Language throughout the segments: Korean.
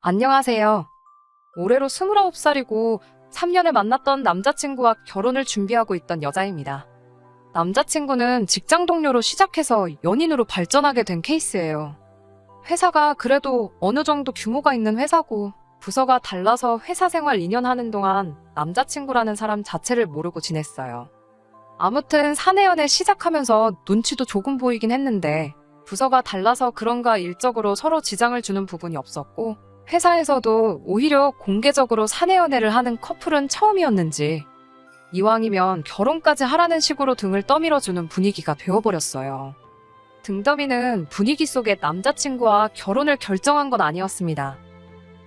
안녕하세요. 올해로 29살이고 3년을 만났던 남자친구와 결혼을 준비하고 있던 여자입니다. 남자친구는 직장 동료로 시작해서 연인으로 발전하게 된 케이스예요. 회사가 그래도 어느 정도 규모가 있는 회사고 부서가 달라서 회사 생활 2년 하는 동안 남자친구라는 사람 자체를 모르고 지냈어요. 아무튼 사내 연애 시작하면서 눈치도 조금 보이긴 했는데 부서가 달라서 그런가 일적으로 서로 지장을 주는 부분이 없었고 회사에서도 오히려 공개적으로 사내 연애를 하는 커플은 처음이었는지 이왕이면 결혼까지 하라는 식으로 등을 떠밀어주는 분위기가 되어버렸어요. 등더미는 분위기 속에 남자친구와 결혼을 결정한 건 아니었습니다.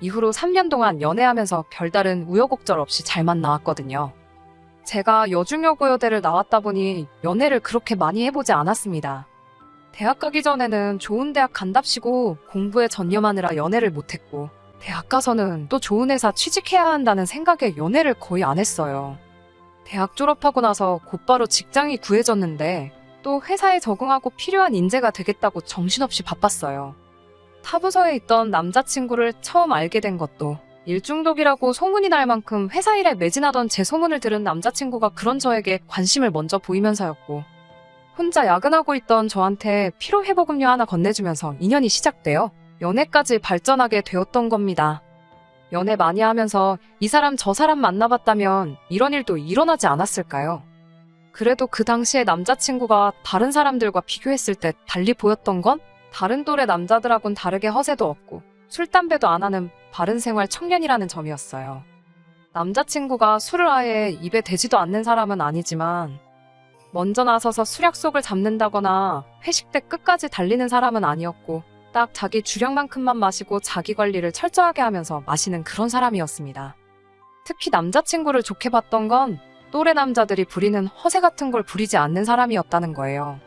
이후로 3년 동안 연애하면서 별다른 우여곡절 없이 잘만 나왔거든요. 제가 여중여고여대를 나왔다 보니 연애를 그렇게 많이 해보지 않았습니다. 대학 가기 전에는 좋은 대학 간답시고 공부에 전념하느라 연애를 못했고 대학 가서는 또 좋은 회사 취직해야 한다는 생각에 연애를 거의 안 했어요. 대학 졸업하고 나서 곧바로 직장이 구해졌는데 또 회사에 적응하고 필요한 인재가 되겠다고 정신없이 바빴어요. 타부서에 있던 남자친구를 처음 알게 된 것도 일중독이라고 소문이 날 만큼 회사 일에 매진하던 제 소문을 들은 남자친구가 그런 저에게 관심을 먼저 보이면서였고 혼자 야근하고 있던 저한테 피로회복음료 하나 건네주면서 인연이 시작되어 연애까지 발전하게 되었던 겁니다. 연애 많이 하면서 이 사람 저 사람 만나봤다면 이런 일도 일어나지 않았을까요? 그래도 그 당시에 남자친구가 다른 사람들과 비교했을 때 달리 보였던 건 다른 또래 남자들하고는 다르게 허세도 없고 술, 담배도 안 하는 바른 생활 청년이라는 점이었어요. 남자친구가 술을 아예 입에 대지도 않는 사람은 아니지만 먼저 나서서 술 약속을 잡는다거나 회식 때 끝까지 달리는 사람은 아니었고 딱 자기 주량만큼만 마시고 자기 관리를 철저하게 하면서 마시는 그런 사람이었습니다. 특히 남자친구를 좋게 봤던 건 또래 남자들이 부리는 허세 같은 걸 부리지 않는 사람이었다는 거예요.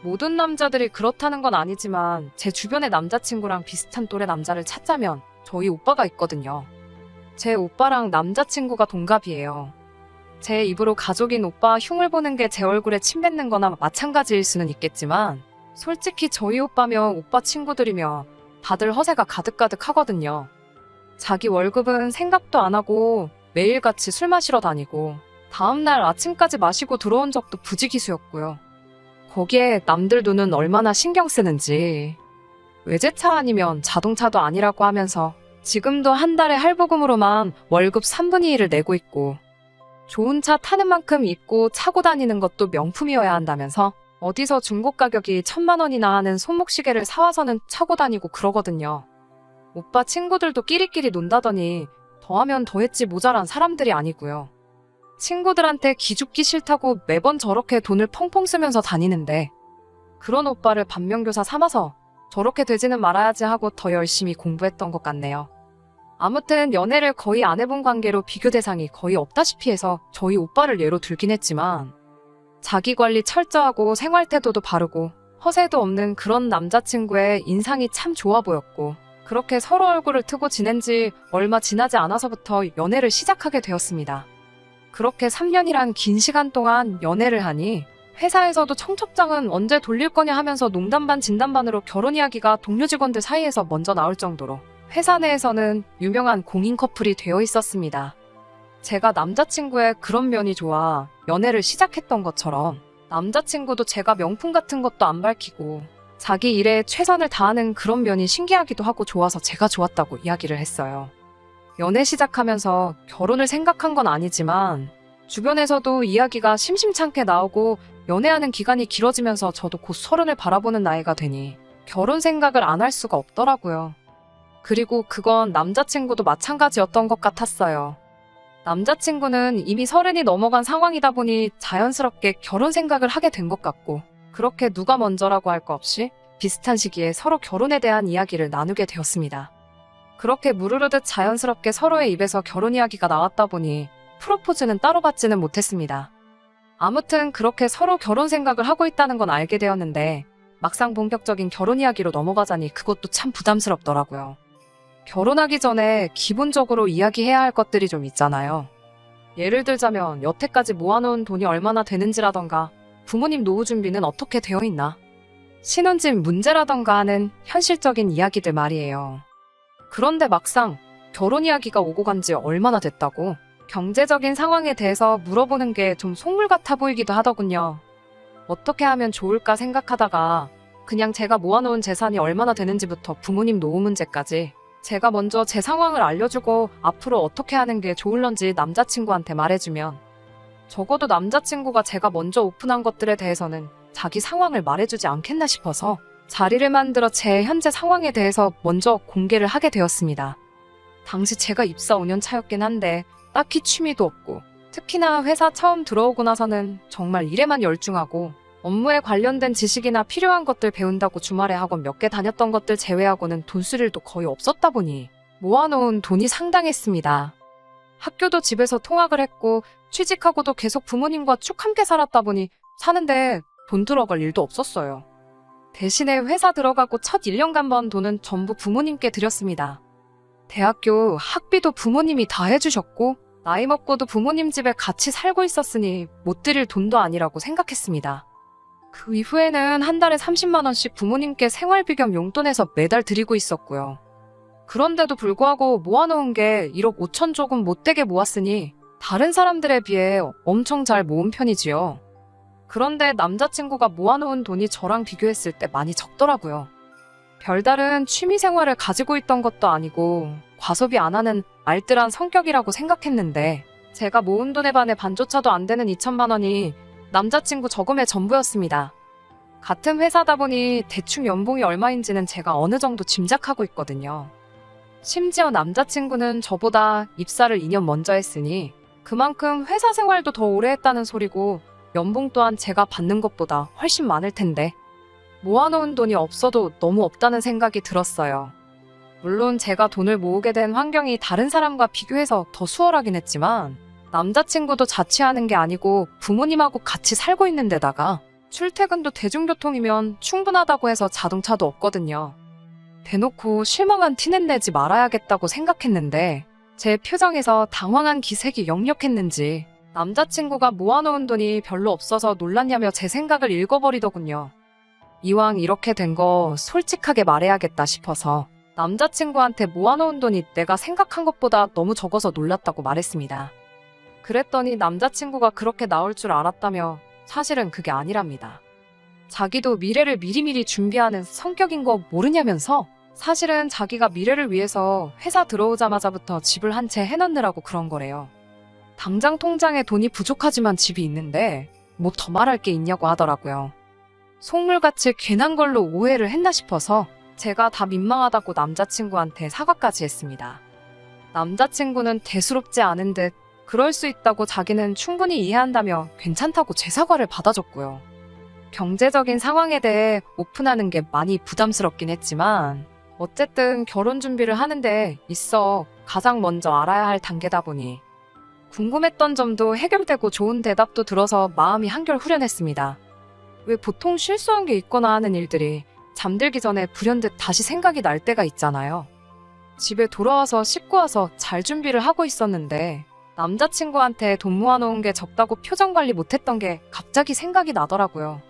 모든 남자들이 그렇다는 건 아니지만 제 주변의 남자친구랑 비슷한 또래 남자를 찾자면 저희 오빠가 있거든요. 제 오빠랑 남자친구가 동갑이에요. 제 입으로 가족인 오빠 흉을 보는 게 제 얼굴에 침 뱉는 거나 마찬가지일 수는 있겠지만 솔직히 저희 오빠며 오빠 친구들이며 다들 허세가 가득가득 하거든요. 자기 월급은 생각도 안 하고 매일같이 술 마시러 다니고 다음날 아침까지 마시고 들어온 적도 부지기수였고요. 거기에 남들 눈은 얼마나 신경 쓰는지 외제차 아니면 자동차도 아니라고 하면서 지금도 한 달에 할부금으로만 월급 3분의 1을 내고 있고 좋은 차 타는 만큼 입고 차고 다니는 것도 명품이어야 한다면서 어디서 중고 가격이 1,000만 원이나 하는 손목시계를 사와서는 차고 다니고 그러거든요. 오빠 친구들도 끼리끼리 논다더니 더하면 더했지 모자란 사람들이 아니고요. 친구들한테 기죽기 싫다고 매번 저렇게 돈을 펑펑 쓰면서 다니는데 그런 오빠를 반면교사 삼아서 저렇게 되지는 말아야지 하고 더 열심히 공부했던 것 같네요. 아무튼 연애를 거의 안 해본 관계로 비교 대상이 거의 없다시피 해서 저희 오빠를 예로 들긴 했지만 자기 관리 철저하고 생활 태도도 바르고 허세도 없는 그런 남자친구의 인상이 참 좋아 보였고 그렇게 서로 얼굴을 트고 지낸 지 얼마 지나지 않아서부터 연애를 시작하게 되었습니다. 그렇게 3년이란 긴 시간 동안 연애를 하니 회사에서도 청첩장은 언제 돌릴 거냐 하면서 농담 반 진담 반으로 결혼 이야기가 동료 직원들 사이에서 먼저 나올 정도로 회사 내에서는 유명한 공인 커플이 되어 있었습니다. 제가 남자친구의 그런 면이 좋아 연애를 시작했던 것처럼 남자친구도 제가 명품 같은 것도 안 밝히고 자기 일에 최선을 다하는 그런 면이 신기하기도 하고 좋아서 제가 좋았다고 이야기를 했어요. 연애 시작하면서 결혼을 생각한 건 아니지만 주변에서도 이야기가 심심찮게 나오고 연애하는 기간이 길어지면서 저도 곧 30을 바라보는 나이가 되니 결혼 생각을 안 할 수가 없더라고요. 그리고 그건 남자친구도 마찬가지였던 것 같았어요. 남자친구는 이미 30이 넘어간 상황이다 보니 자연스럽게 결혼 생각을 하게 된 것 같고 그렇게 누가 먼저라고 할 거 없이 비슷한 시기에 서로 결혼에 대한 이야기를 나누게 되었습니다. 그렇게 무르르듯 자연스럽게 서로의 입에서 결혼 이야기가 나왔다 보니 프로포즈는 따로 받지는 못했습니다. 아무튼 그렇게 서로 결혼 생각을 하고 있다는 건 알게 되었는데 막상 본격적인 결혼 이야기로 넘어가자니 그것도 참 부담스럽더라고요. 결혼하기 전에 기본적으로 이야기해야 할 것들이 좀 있잖아요. 예를 들자면 여태까지 모아놓은 돈이 얼마나 되는지라던가 부모님 노후 준비는 어떻게 되어 있나 신혼집 문제라던가 하는 현실적인 이야기들 말이에요. 그런데 막상 결혼 이야기가 오고 간 지 얼마나 됐다고 경제적인 상황에 대해서 물어보는 게 좀 속물 같아 보이기도 하더군요. 어떻게 하면 좋을까 생각하다가 그냥 제가 모아놓은 재산이 얼마나 되는지부터 부모님 노후 문제까지 제가 먼저 제 상황을 알려주고 앞으로 어떻게 하는 게 좋을런지 남자친구한테 말해주면 적어도 남자친구가 제가 먼저 오픈한 것들에 대해서는 자기 상황을 말해주지 않겠나 싶어서 자리를 만들어 제 현재 상황에 대해서 먼저 공개를 하게 되었습니다. 당시 제가 입사 5년 차였긴 한데 딱히 취미도 없고 특히나 회사 처음 들어오고 나서는 정말 일에만 열중하고 업무에 관련된 지식이나 필요한 것들 배운다고 주말에 학원 몇 개 다녔던 것들 제외하고는 돈 쓸 일도 거의 없었다 보니 모아놓은 돈이 상당했습니다. 학교도 집에서 통학을 했고 취직하고도 계속 부모님과 쭉 함께 살았다 보니 사는데 돈 들어갈 일도 없었어요. 대신에 회사 들어가고 첫 1년간 번 돈은 전부 부모님께 드렸습니다. 대학교 학비도 부모님이 다 해주셨고 나이 먹고도 부모님 집에 같이 살고 있었으니 못 드릴 돈도 아니라고 생각했습니다. 그 이후에는 한 달에 30만 원씩 부모님께 생활비 겸 용돈에서 매달 드리고 있었고요. 그런데도 불구하고 모아놓은 게 1억 5천 조금 못되게 모았으니 다른 사람들에 비해 엄청 잘 모은 편이지요. 그런데 남자친구가 모아놓은 돈이 저랑 비교했을 때 많이 적더라고요. 별다른 취미생활을 가지고 있던 것도 아니고 과소비 안 하는 알뜰한 성격이라고 생각했는데 제가 모은 돈의 반의 반조차도 안 되는 2천만 원이 남자친구 저금의 전부였습니다. 같은 회사다 보니 대충 연봉이 얼마인지는 제가 어느 정도 짐작하고 있거든요. 심지어 남자친구는 저보다 입사를 2년 먼저 했으니 그만큼 회사 생활도 더 오래 했다는 소리고 연봉 또한 제가 받는 것보다 훨씬 많을 텐데 모아놓은 돈이 없어도 너무 없다는 생각이 들었어요. 물론 제가 돈을 모으게 된 환경이 다른 사람과 비교해서 더 수월하긴 했지만 남자친구도 자취하는 게 아니고 부모님하고 같이 살고 있는 데다가 출퇴근도 대중교통이면 충분하다고 해서 자동차도 없거든요. 대놓고 실망한 티는 내지 말아야겠다고 생각했는데 제 표정에서 당황한 기색이 역력했는지 남자친구가 모아놓은 돈이 별로 없어서 놀랐냐며 제 생각을 읽어버리더군요. 이왕 이렇게 된 거 솔직하게 말해야겠다 싶어서 남자친구한테 모아놓은 돈이 내가 생각한 것보다 너무 적어서 놀랐다고 말했습니다. 그랬더니 남자친구가 그렇게 나올 줄 알았다며 사실은 그게 아니랍니다. 자기도 미래를 미리미리 준비하는 성격인 거 모르냐면서 사실은 자기가 미래를 위해서 회사 들어오자마자부터 집을 한 채 해놓느라고 그런 거래요. 당장 통장에 돈이 부족하지만 집이 있는데 뭐 더 말할 게 있냐고 하더라고요. 속물같이 괜한 걸로 오해를 했나 싶어서 제가 다 민망하다고 남자친구한테 사과까지 했습니다. 남자친구는 대수롭지 않은 듯 그럴 수 있다고 자기는 충분히 이해한다며 괜찮다고 제 사과를 받아줬고요. 경제적인 상황에 대해 오픈하는 게 많이 부담스럽긴 했지만 어쨌든 결혼 준비를 하는데 있어 가장 먼저 알아야 할 단계다 보니 궁금했던 점도 해결되고 좋은 대답도 들어서 마음이 한결 후련했습니다. 왜 보통 실수한 게 있거나 하는 일들이 잠들기 전에 불현듯 다시 생각이 날 때가 있잖아요. 집에 돌아와서 씻고 와서 잘 준비를 하고 있었는데 남자친구한테 돈 모아놓은 게 적다고 표정 관리 못했던 게 갑자기 생각이 나더라고요.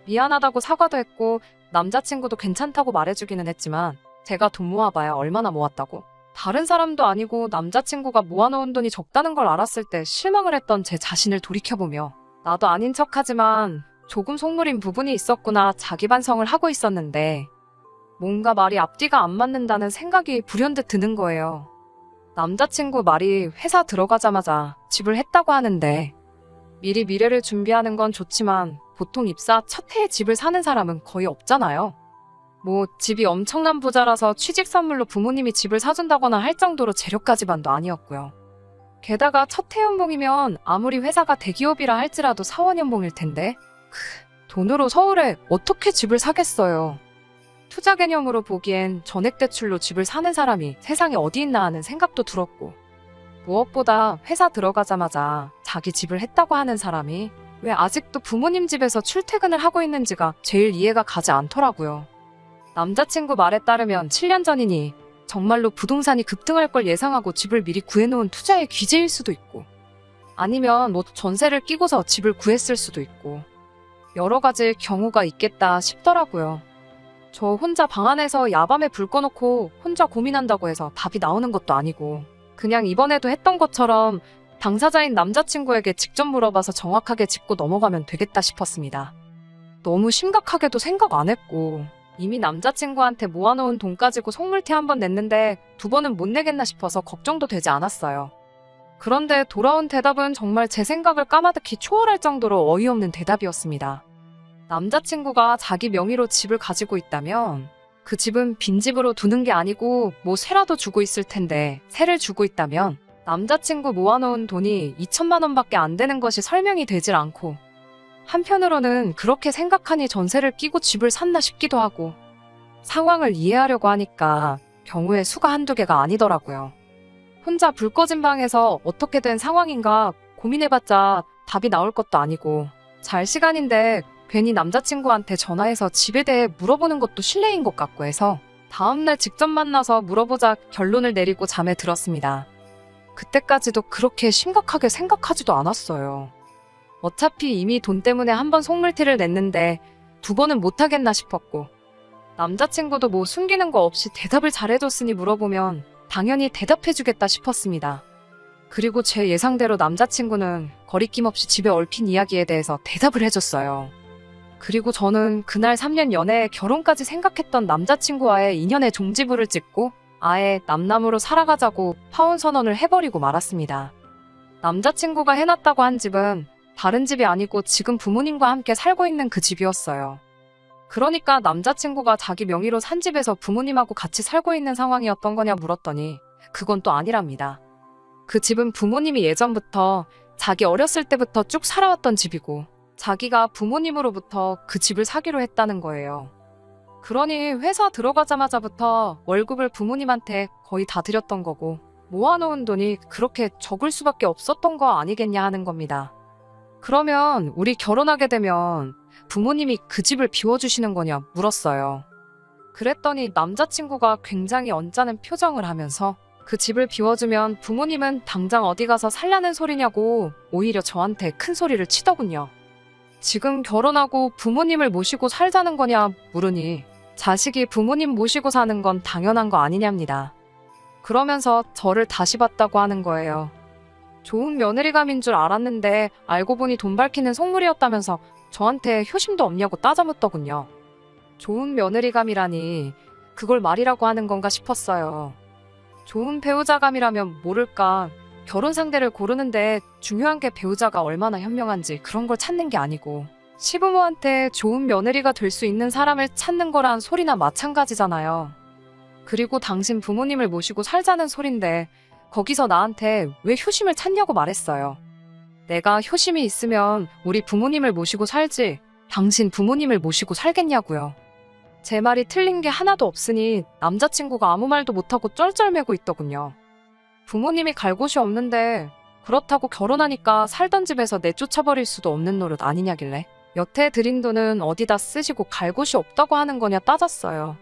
미안하다고 사과도 했고 남자친구도 괜찮다고 말해주기는 했지만 제가 돈 모아봐야 얼마나 모았다고 다른 사람도 아니고 남자친구가 모아놓은 돈이 적다는 걸 알았을 때 실망을 했던 제 자신을 돌이켜보며 나도 아닌 척하지만 조금 속물인 부분이 있었구나 자기 반성을 하고 있었는데 뭔가 말이 앞뒤가 안 맞는다는 생각이 불현듯 드는 거예요. 남자친구 말이 회사 들어가자마자 집을 했다고 하는데 미리 미래를 준비하는 건 좋지만 보통 입사 첫 해에 집을 사는 사람은 거의 없잖아요. 뭐 집이 엄청난 부자라서 취직 선물로 부모님이 집을 사준다거나 할 정도로 재력가집안도 아니었고요. 게다가 첫 해 연봉이면 아무리 회사가 대기업이라 할지라도 사원 연봉일 텐데 돈으로 서울에 어떻게 집을 사겠어요. 투자 개념으로 보기엔 전액 대출로 집을 사는 사람이 세상에 어디 있나 하는 생각도 들었고 무엇보다 회사 들어가자마자 자기 집을 했다고 하는 사람이 왜 아직도 부모님 집에서 출퇴근을 하고 있는지가 제일 이해가 가지 않더라고요. 남자친구 말에 따르면 7년 전이니 정말로 부동산이 급등할 걸 예상하고 집을 미리 구해놓은 투자의 귀재일 수도 있고 아니면 뭐 전세를 끼고서 집을 구했을 수도 있고 여러 가지 경우가 있겠다 싶더라고요. 저 혼자 방 안에서 야밤에 불 꺼놓고 혼자 고민한다고 해서 답이 나오는 것도 아니고 그냥 이번에도 했던 것처럼 당사자인 남자친구에게 직접 물어봐서 정확하게 짚고 넘어가면 되겠다 싶었습니다. 너무 심각하게도 생각 안 했고 이미 남자친구한테 모아놓은 돈 가지고 속물티 한 번 냈는데 두 번은 못 내겠나 싶어서 걱정도 되지 않았어요. 그런데 돌아온 대답은 정말 제 생각을 까마득히 초월할 정도로 어이없는 대답이었습니다. 남자친구가 자기 명의로 집을 가지고 있다면 그 집은 빈집으로 두는 게 아니고 뭐 세라도 주고 있을 텐데 세를 주고 있다면 남자친구 모아놓은 돈이 2천만 원밖에 안 되는 것이 설명이 되질 않고 한편으로는 그렇게 생각하니 전세를 끼고 집을 샀나 싶기도 하고 상황을 이해하려고 하니까 경우의 수가 한두 개가 아니더라고요. 혼자 불 꺼진 방에서 어떻게 된 상황인가 고민해봤자 답이 나올 것도 아니고 잘 시간인데 괜히 남자친구한테 전화해서 집에 대해 물어보는 것도 실례인 것 같고 해서 다음날 직접 만나서 물어보자 결론을 내리고 잠에 들었습니다. 그때까지도 그렇게 심각하게 생각하지도 않았어요. 어차피 이미 돈 때문에 한 번 속물티를 냈는데 두 번은 못하겠나 싶었고 남자친구도 뭐 숨기는 거 없이 대답을 잘해줬으니 물어보면 당연히 대답해주겠다 싶었습니다. 그리고 제 예상대로 남자친구는 거리낌 없이 집에 얽힌 이야기에 대해서 대답을 해줬어요. 그리고 저는 그날 3년 연애에 결혼까지 생각했던 남자친구와의 인연의 종지부를 찍고 아예 남남으로 살아가자고 파혼 선언을 해버리고 말았습니다. 남자친구가 해놨다고 한 집은 다른 집이 아니고 지금 부모님과 함께 살고 있는 그 집이었어요. 그러니까 남자친구가 자기 명의로 산 집에서 부모님하고 같이 살고 있는 상황이었던 거냐 물었더니 그건 또 아니랍니다. 그 집은 부모님이 예전부터 자기 어렸을 때부터 쭉 살아왔던 집이고 자기가 부모님으로부터 그 집을 사기로 했다는 거예요. 그러니 회사 들어가자마자부터 월급을 부모님한테 거의 다 드렸던 거고 모아놓은 돈이 그렇게 적을 수밖에 없었던 거 아니겠냐 하는 겁니다. 그러면 우리 결혼하게 되면 부모님이 그 집을 비워주시는 거냐 물었어요. 그랬더니 남자친구가 굉장히 언짢은 표정을 하면서 그 집을 비워주면 부모님은 당장 어디 가서 살라는 소리냐고 오히려 저한테 큰 소리를 치더군요. 지금 결혼하고 부모님을 모시고 살자는 거냐 물으니 자식이 부모님 모시고 사는 건 당연한 거 아니냐입니다. 그러면서 저를 다시 봤다고 하는 거예요. 좋은 며느리감인 줄 알았는데 알고 보니 돈 밝히는 속물이었다면서 저한테 효심도 없냐고 따져묻더군요. 좋은 며느리감이라니 그걸 말이라고 하는 건가 싶었어요. 좋은 배우자감이라면 모를까 결혼 상대를 고르는데 중요한 게 배우자가 얼마나 현명한지 그런 걸 찾는 게 아니고 시부모한테 좋은 며느리가 될 수 있는 사람을 찾는 거란 소리나 마찬가지잖아요. 그리고 당신 부모님을 모시고 살자는 소린데 거기서 나한테 왜 효심을 찾냐고 말했어요. 내가 효심이 있으면 우리 부모님을 모시고 살지 당신 부모님을 모시고 살겠냐고요. 제 말이 틀린 게 하나도 없으니 남자친구가 아무 말도 못하고 쩔쩔매고 있더군요. 부모님이 갈 곳이 없는데 그렇다고 결혼하니까 살던 집에서 내쫓아버릴 수도 없는 노릇 아니냐길래 여태 드린 돈은 어디다 쓰시고 갈 곳이 없다고 하는 거냐 따졌어요.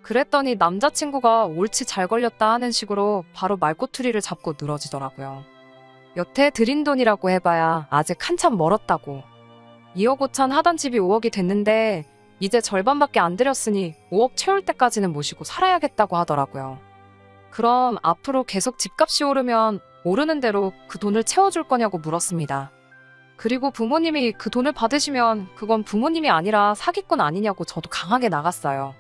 그랬더니 남자친구가 옳지 잘 걸렸다 하는 식으로 바로 말꼬투리를 잡고 늘어지더라고요. 여태 드린 돈이라고 해봐야 아직 한참 멀었다고. 2억 5천 하던 집이 5억이 됐는데 이제 절반밖에 안 들였으니 5억 채울 때까지는 모시고 살아야겠다고 하더라고요. 그럼 앞으로 계속 집값이 오르면 오르는 대로 그 돈을 채워줄 거냐고 물었습니다. 그리고 부모님이 그 돈을 받으시면 그건 부모님이 아니라 사기꾼 아니냐고 저도 강하게 나갔어요.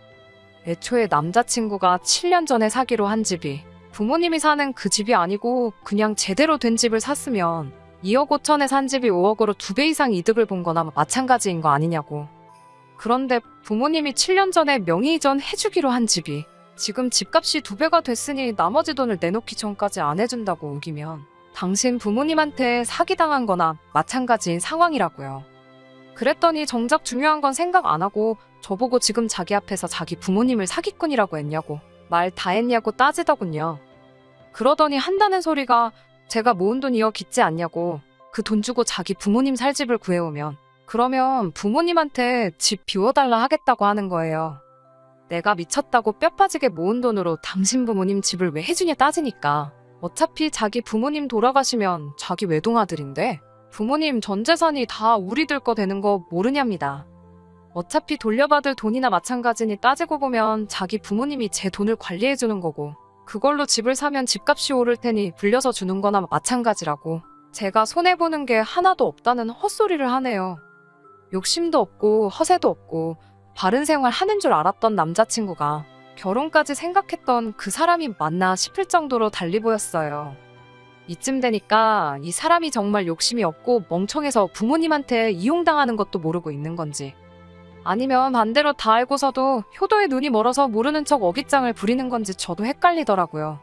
애초에 남자친구가 7년 전에 사기로 한 집이 부모님이 사는 그 집이 아니고 그냥 제대로 된 집을 샀으면 2억 5천에 산 집이 5억으로 2배 이상 이득을 본 거나 마찬가지인 거 아니냐고. 그런데 부모님이 7년 전에 명의이전 해주기로 한 집이 지금 집값이 2배가 됐으니 나머지 돈을 내놓기 전까지 안 해준다고 우기면 당신 부모님한테 사기당한 거나 마찬가지인 상황이라고요. 그랬더니 정작 중요한 건 생각 안 하고 저보고 지금 자기 앞에서 자기 부모님을 사기꾼이라고 했냐고 말 다 했냐고 따지더군요. 그러더니 한다는 소리가 제가 모은 돈 2억 있지 않냐고 그 돈 주고 자기 부모님 살 집을 구해오면 그러면 부모님한테 집 비워달라 하겠다고 하는 거예요. 내가 미쳤다고 뼈 빠지게 모은 돈으로 당신 부모님 집을 왜 해주냐 따지니까 어차피 자기 부모님 돌아가시면 자기 외동아들인데 부모님 전 재산이 다 우리들 거 되는 거 모르냐입니다. 어차피 돌려받을 돈이나 마찬가지니 따지고 보면 자기 부모님이 제 돈을 관리해주는 거고 그걸로 집을 사면 집값이 오를 테니 불려서 주는 거나 마찬가지라고 제가 손해보는 게 하나도 없다는 헛소리를 하네요. 욕심도 없고 허세도 없고 바른 생활 하는 줄 알았던 남자친구가 결혼까지 생각했던 그 사람이 맞나 싶을 정도로 달리 보였어요. 이쯤 되니까 이 사람이 정말 욕심이 없고 멍청해서 부모님한테 이용당하는 것도 모르고 있는 건지 아니면 반대로 다 알고서도 효도에 눈이 멀어서 모르는 척 어깃장을 부리는 건지 저도 헷갈리더라고요.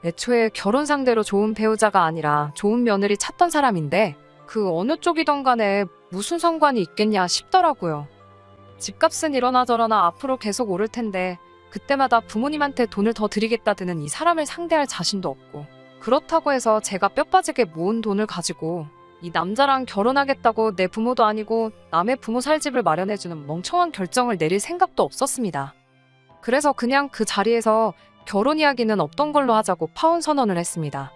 애초에 결혼 상대로 좋은 배우자가 아니라 좋은 며느리 찾던 사람인데 그 어느 쪽이던 간에 무슨 상관이 있겠냐 싶더라고요. 집값은 이러나 저러나 앞으로 계속 오를 텐데 그때마다 부모님한테 돈을 더 드리겠다드는 이 사람을 상대할 자신도 없고 그렇다고 해서 제가 뼈 빠지게 모은 돈을 가지고 이 남자랑 결혼하겠다고 내 부모도 아니고 남의 부모 살 집을 마련해주는 멍청한 결정을 내릴 생각도 없었습니다. 그래서 그냥 그 자리에서 결혼 이야기는 없던 걸로 하자고 파혼 선언을 했습니다.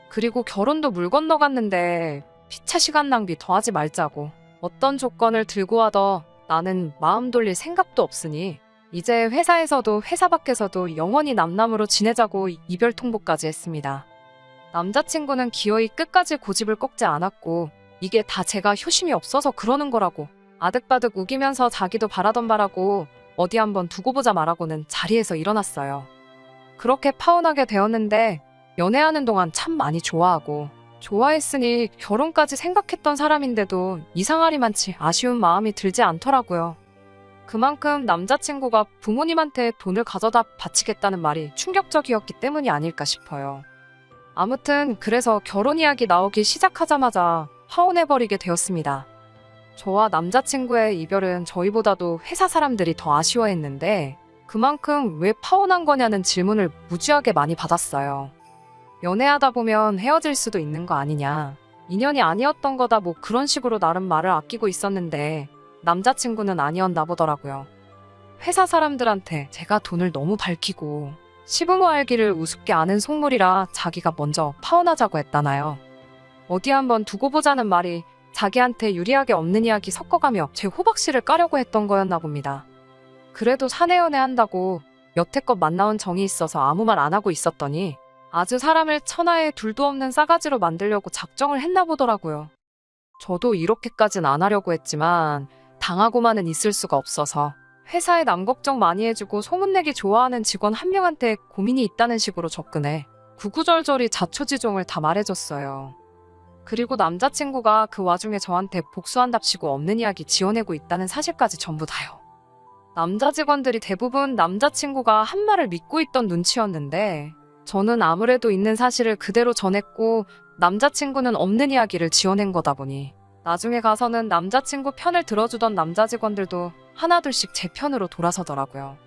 그리고 결혼도 물 건너갔는데 피차 시간 낭비 더 하지 말자고 어떤 조건을 들고 하더 나는 마음 돌릴 생각도 없으니 이제 회사에서도 회사 밖에서도 영원히 남남으로 지내자고 이별 통보까지 했습니다. 남자친구는 기어이 끝까지 고집을 꺾지 않았고 이게 다 제가 효심이 없어서 그러는 거라고 아득바득 우기면서 자기도 바라던 바라고 어디 한번 두고 보자 말하고는 자리에서 일어났어요. 그렇게 파혼하게 되었는데 연애하는 동안 참 많이 좋아하고 좋아했으니 결혼까지 생각했던 사람인데도 이상하리만치 아쉬운 마음이 들지 않더라고요. 그만큼 남자친구가 부모님한테 돈을 가져다 바치겠다는 말이 충격적이었기 때문이 아닐까 싶어요. 아무튼 그래서 결혼 이야기 나오기 시작하자마자 파혼해버리게 되었습니다. 저와 남자친구의 이별은 저희보다도 회사 사람들이 더 아쉬워했는데 그만큼 왜 파혼한 거냐는 질문을 무지하게 많이 받았어요. 연애하다 보면 헤어질 수도 있는 거 아니냐. 인연이 아니었던 거다 뭐 그런 식으로 나름 말을 아끼고 있었는데 남자친구는 아니었나 보더라고요. 회사 사람들한테 제가 돈을 너무 밝히고 시부모 알기를 우습게 아는 속물이라 자기가 먼저 파혼하자고 했다나요. 어디 한번 두고 보자는 말이 자기한테 유리하게 없는 이야기 섞어가며 제 호박씨를 까려고 했던 거였나 봅니다. 그래도 사내 연애한다고 여태껏 만나온 정이 있어서 아무 말 안 하고 있었더니 아주 사람을 천하에 둘도 없는 싸가지로 만들려고 작정을 했나 보더라고요. 저도 이렇게까진 안 하려고 했지만 당하고만은 있을 수가 없어서 회사에 남 걱정 많이 해주고 소문내기 좋아하는 직원 한 명한테 고민이 있다는 식으로 접근해 구구절절히 자초지종을 다 말해줬어요. 그리고 남자친구가 그 와중에 저한테 복수한답시고 없는 이야기 지어내고 있다는 사실까지 전부 다요. 남자 직원들이 대부분 남자친구가 한 말을 믿고 있던 눈치였는데 저는 아무래도 있는 사실을 그대로 전했고 남자친구는 없는 이야기를 지어낸 거다 보니 나중에 가서는 남자친구 편을 들어주던 남자 직원들도 하나둘씩 제 편으로 돌아서더라고요.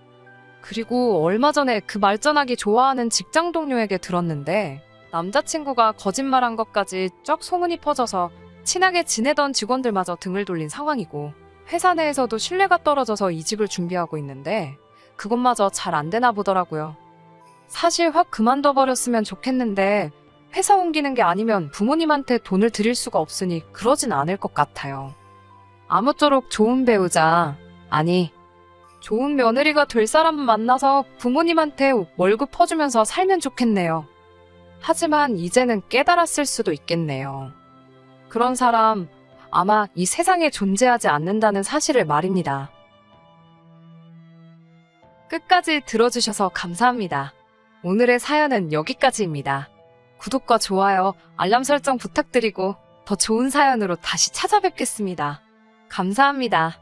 그리고 얼마 전에 그 말전하기 좋아하는 직장 동료에게 들었는데 남자친구가 거짓말한 것까지 쩍 소문이 퍼져서 친하게 지내던 직원들마저 등을 돌린 상황이고 회사 내에서도 신뢰가 떨어져서 이직을 준비하고 있는데 그것마저 잘 안 되나 보더라고요. 사실 확 그만둬버렸으면 좋겠는데 회사 옮기는 게 아니면 부모님한테 돈을 드릴 수가 없으니 그러진 않을 것 같아요. 아무쪼록 좋은 배우자, 아니 좋은 며느리가 될 사람을 만나서 부모님한테 월급 퍼주면서 살면 좋겠네요. 하지만 이제는 깨달았을 수도 있겠네요. 그런 사람 아마 이 세상에 존재하지 않는다는 사실을 말입니다. 끝까지 들어주셔서 감사합니다. 오늘의 사연은 여기까지입니다. 구독과 좋아요, 알람 설정 부탁드리고 더 좋은 사연으로 다시 찾아뵙겠습니다. 감사합니다.